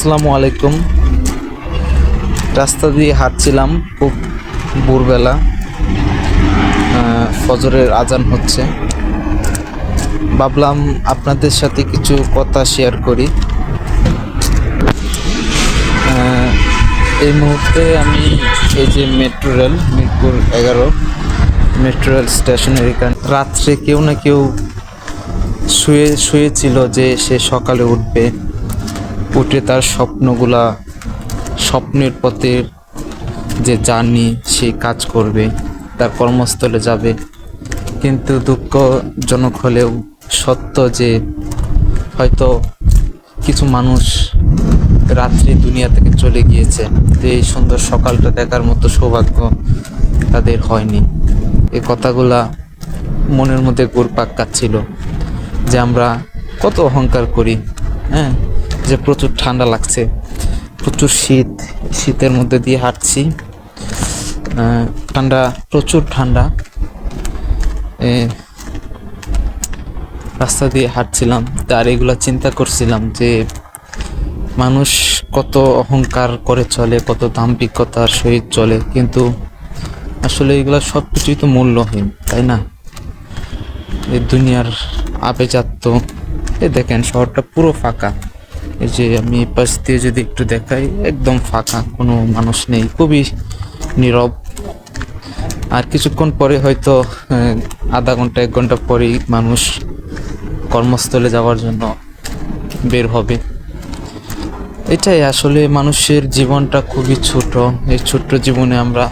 আসসালামু আলাইকুম। রাস্তা দিয়ে হাঁটছিলাম, খুব ভোরবেলা, ফজরের আজান হচ্ছে। ভাবলাম আপনাদের সাথে কিছু কথা শেয়ার করি। এই মুহূর্তে আমি এই যে metro rail Mirpur 11 metro rail স্টেশনের এখানে। রাত্রে কেউ না কেউ শুয়েছিল যে সে সকালে উঠবে, উঠে তার স্বপ্নের পথে যে জার্নি, সে কাজ করবে, তার কর্মস্থলে যাবে। কিন্তু দুঃখজনক হলেও সত্য যে হয়তো কিছু মানুষ রাত্রি দুনিয়া থেকে চলে গিয়েছে, তো এই সুন্দর সকালটা দেখার মতো সৌভাগ্য তাদের হয়নি। এই কথাগুলা মনের মধ্যে ঘুরপাক খাচ্ছিল যে আমরা কত অহংকার করি, যে প্রচুর ঠান্ডা লাগছে, প্রচুর শীতের মধ্যে দিয়ে হাঁটছি, প্রচুর ঠান্ডা। রাস্তা দিয়ে হাঁটছিলাম, তার এগুলা চিন্তা করছিলাম যে মানুষ কত অহংকার করে চলে, কত দাম্ভিকতার সহিত চলে, কিন্তু আসলে এগুলা সব কিছুই তো মূল্যহীন, তাই না? এই দুনিয়ার আভিজাত্য, দেখেন শহরটা পুরো ফাঁকা। এই যে আমি পাশ দিয়ে যদি একটু দেখাই, একদম ফাঁকা, কোনো মানুষ নেই, খুবই নীরব। আর কিছুক্ষণ পরে হয়তো আধা ঘন্টা 1 ঘন্টা পরেই মানুষ কর্মস্থলে যাওয়ার জন্য বের হবে। এটাই আসলে মানুষের জীবনটা খুবই ছোট। এই ছোট্ট জীবনে আমরা